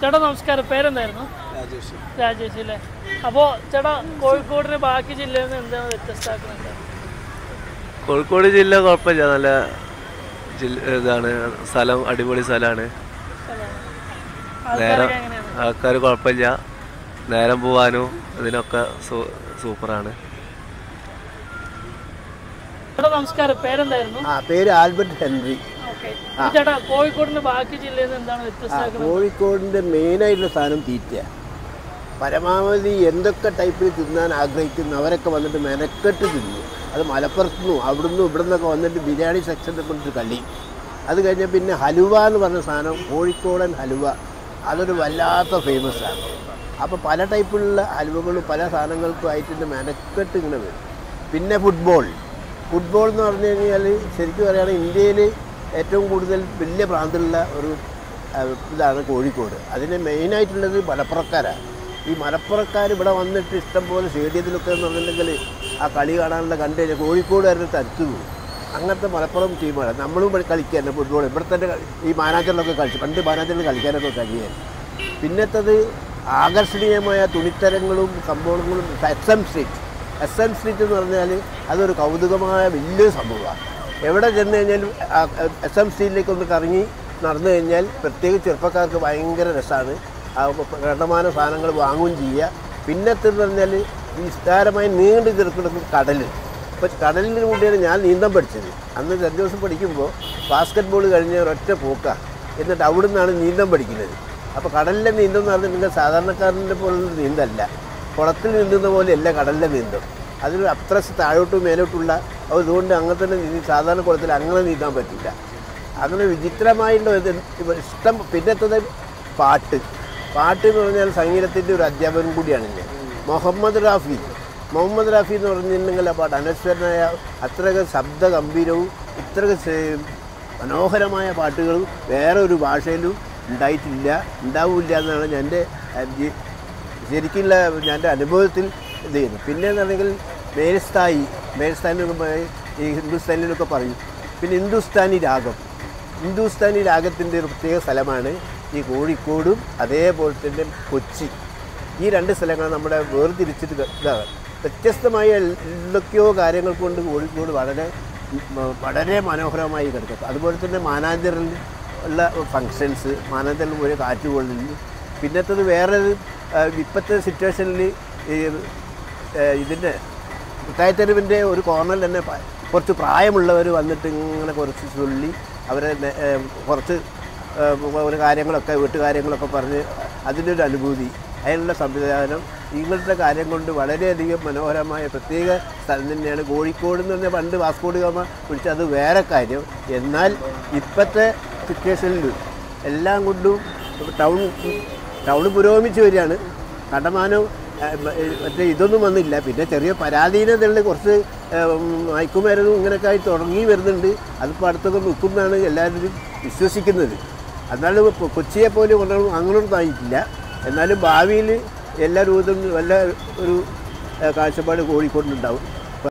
ചേട്ടാ നമസ്കാരം, പേരെന്തായിരുന്നു? രാജേഷ് അല്ലേ? അപ്പോൾ ചേട്ടാ കോഴിക്കോടിന് ബാക്കി ജില്ലയിൽ നിന്ന് എന്താണ് വ്യത്യസ്തമാക്കുന്നത്? കോഴിക്കോട് ജില്ല കുഴപ്പമില്ല, നല്ല ഇതാണ്, സ്ഥലം അടിപൊളി സ്ഥലമാണ്. നേരം ആൾക്കാർ കുഴപ്പമില്ല, നേരം പോവാനും ഇതിനൊക്കെ സൂപ്പറാണ്. ചേട്ടാ നമസ്കാരം, പേരെന്തായിരുന്നു? പേര് ആൽബർട്ട് ഹെൻറി. ചേട്ടാ കോഴിക്കോടിന് ബാക്കി ജില്ലയിൽ നിന്ന് എന്താണ് വ്യത്യസ്തമാക്കുന്നത്? കോഴിക്കോടിൻ്റെ മെയിനായിട്ടുള്ള സാധനം തീറ്റ. പരമാവധി എന്തൊക്കെ ടൈപ്പിൽ തിന്നാൻ ആഗ്രഹിക്കുന്നവരൊക്കെ വന്നിട്ട് മെനക്കെട്ട് തിന്നു. അത് മലപ്പുറത്തുനിന്നും അവിടുന്ന് ഇവിടെ നിന്നൊക്കെ വന്നിട്ട് ബിരിയാണി സെക്ഷനെ കൊണ്ടിട്ട് കളി. അത് കഴിഞ്ഞാൽ പിന്നെ ഹലുവ എന്ന് പറഞ്ഞ സാധനം, കോഴിക്കോടൻ ഹലുവ, അതൊരു വല്ലാത്ത ഫേമസാണ്. അപ്പോൾ പല ടൈപ്പിലുള്ള ഹലുവകളും പല സാധനങ്ങൾക്കും ആയിട്ട് മെനക്കെട്ട് ഇങ്ങനെ വരും. പിന്നെ ഫുട്ബോൾ എന്ന് പറഞ്ഞു കഴിഞ്ഞാൽ ശരിക്കും പറയുകയാണെങ്കിൽ ഇന്ത്യയിൽ ഏറ്റവും കൂടുതൽ വലിയ പ്രാന്തമുള്ള ഒരു ഇതാണ് കോഴിക്കോട്. അതിന് മെയിനായിട്ടുള്ളത് മലപ്പുറക്കാരാണ്. ഈ മലപ്പുറക്കാർ ഇവിടെ വന്നിട്ട് ഇഷ്ടംപോലെ സ്റ്റേഡിയത്തിലൊക്കെ എന്ന് പറഞ്ഞിട്ടുണ്ടെങ്കിൽ ആ കളി കാണാനുള്ള കണ്ടു കഴിഞ്ഞാൽ കോഴിക്കോട് വരെ തടുത്തു പോകും. അങ്ങനത്തെ മലപ്പുറം ടീമാണ്. നമ്മളും കളിക്കാൻ ഫുട്ബോൾ ഇവിടെ തന്നെ ഈ മാനാജറിലൊക്കെ കളിച്ചു. പണ്ട് മാനാജറിൽ കളിക്കാനൊക്കെ കഴിയായിരുന്നു. പിന്നത്തത് ആകർഷണീയമായ തുണിത്തരങ്ങളും സംഭവങ്ങളും എസ് എം സ്ട്രീറ്റ് എന്ന് പറഞ്ഞാൽ അതൊരു കൗതുകമായ വലിയൊരു സംഭവമാണ്. എവിടെ ചെന്ന് കഴിഞ്ഞാലും എസ് എം സ്ട്രീറ്റിലേക്ക് ഒന്ന് കറങ്ങി നടന്നു കഴിഞ്ഞാൽ പ്രത്യേകിച്ച് ചെറുപ്പക്കാർക്ക് ഭയങ്കര രസമാണ്. കണ്ടമാന സാധനങ്ങൾ വാങ്ങുകയും ചെയ്യുക. പിന്നത്തെന്ന് പറഞ്ഞാൽ വിസ്താരമായി നീണ്ടു കിടക്കുന്ന കടൽ. ഇപ്പോൾ കടലിലൂടെയാണ് ഞാൻ നീന്തം പഠിച്ചത്. അന്ന് സെൻറ്റ് ജോസഫ് പഠിക്കുമ്പോൾ ബാസ്ക്കറ്റ് ബോൾ കഴിഞ്ഞ ഒരൊറ്റ പോക്കാണ്. എന്നിട്ട് അവിടെ നിന്നാണ് നീന്തം പഠിക്കുന്നത്. അപ്പോൾ കടലിലെ നീന്തം എന്ന് പറഞ്ഞിട്ടുണ്ടെങ്കിൽ സാധാരണക്കാരൻ്റെ പോലുള്ള നീന്തമല്ല, കുളത്തിൽ നീന്തുന്ന പോലെയല്ല കടലിലെ നീന്തം. അതിൽ അത്ര താഴോട്ടും മേലോട്ടുള്ള അതുകൊണ്ട് അങ്ങനെ തന്നെ സാധാരണ കുളത്തിൽ അങ്ങനെ നീന്താൻ പറ്റില്ല. അങ്ങനെ വിചിത്രമായിട്ടുള്ള ഇഷ്ടം. പിന്നത്തത് പാട്ട് എന്ന് പറഞ്ഞാൽ സംഗീതത്തിൻ്റെ ഒരു അധ്യാപകൻ കൂടിയാണ് ഞാൻ. മുഹമ്മദ് റാഫി എന്ന് പറഞ്ഞിട്ടുണ്ടെങ്കിൽ ആ പാട്ട് അനശ്വരനായ അത്രയൊക്കെ ശബ്ദ ഗംഭീരവും ഇത്രയൊക്കെ മനോഹരമായ പാട്ടുകളും വേറെ ഒരു ഭാഷയിലും ഉണ്ടാവില്ല എന്നാണ് എൻ്റെ ശരിക്കുള്ള എൻ്റെ അനുഭവത്തിൽ ഇത് ചെയ്യുന്നത്. പിന്നെ എന്നുണ്ടെങ്കിൽ മേൽസ്ഥായി ഈ ഹിന്ദുസ്ഥാനിലൊക്കെ പറയും. പിന്നെ ഹിന്ദുസ്ഥാനി രാഗത്തിൻ്റെ ഒരു പ്രത്യേക സ്ഥലമാണ് ഈ കോഴിക്കോടും അതേപോലെ തന്നെ കൊച്ചി. ഈ രണ്ട് സ്ഥലങ്ങൾ നമ്മുടെ വേർതിരിച്ചിട്ട് ഇതാണ്. വ്യത്യസ്തമായ എന്തൊക്കെയോ കാര്യങ്ങൾ കൊണ്ട് കോഴിക്കോട് വളരെ മനോഹരമായി കിടക്കും. അതുപോലെ തന്നെ മാനാഞ്ചറിൽ ഉള്ള ഫങ്ഷൻസ്, മാനാഞ്ചറിൽ പോയി കാറ്റ് കൊള്ളുന്നു. പിന്നത്തത് വേറെ ഇപ്പോഴത്തെ സിറ്റുവേഷനിൽ ഇതിൻ്റെ മുട്ടായിത്തെരുവിൻ്റെ ഒരു കോർണറിൽ തന്നെ കുറച്ച് പ്രായമുള്ളവർ വന്നിട്ട് ഇങ്ങനെ കുറച്ച് ചൊല്ലി അവരെ കുറച്ച് ഒരു കാര്യങ്ങളൊക്കെ വീട്ടുകാര്യങ്ങളൊക്കെ പറഞ്ഞ് അതിൻ്റെ ഒരു അനുഭൂതി, അതിനുള്ള സംവിധാനം, ഇങ്ങനത്തെ കാര്യം കൊണ്ട് വളരെയധികം മനോഹരമായ പ്രത്യേക സ്ഥലം തന്നെയാണ് കോഴിക്കോട് എന്ന് പറഞ്ഞാൽ. പണ്ട് വാസ്കോഡ് ഗാമ വിളിച്ചത് അത് വേറെ കാര്യം. എന്നാൽ ഇപ്പോഴത്തെ സിറ്റുവേഷനിൽ എല്ലാം കൊണ്ടും ടൗൺ പുരോഗമിച്ച് വരികയാണ്. കണ്ടമാനവും മറ്റേ ഇതൊന്നും വന്നില്ല. പിന്നെ ചെറിയ പരാധീനതകളിൽ കുറച്ച് മയക്കുമരുന്നും ഇങ്ങനെയൊക്കെ ആയി തുടങ്ങി വരുന്നുണ്ട്. അതിപ്പോൾ അടുത്തൊക്കെ നിൽക്കുന്നതാണ് എല്ലാവരും വിശ്വസിക്കുന്നത്. എന്നാലും കൊച്ചിയെപ്പോലെ അങ്ങനൊന്നും ആയിട്ടില്ല. എന്നാലും ഭാവിയിൽ എല്ലാ രൂപത്തിലും വല്ല ഒരു കാഴ്ചപ്പാട് കോഴിക്കോടിനുണ്ടാവും.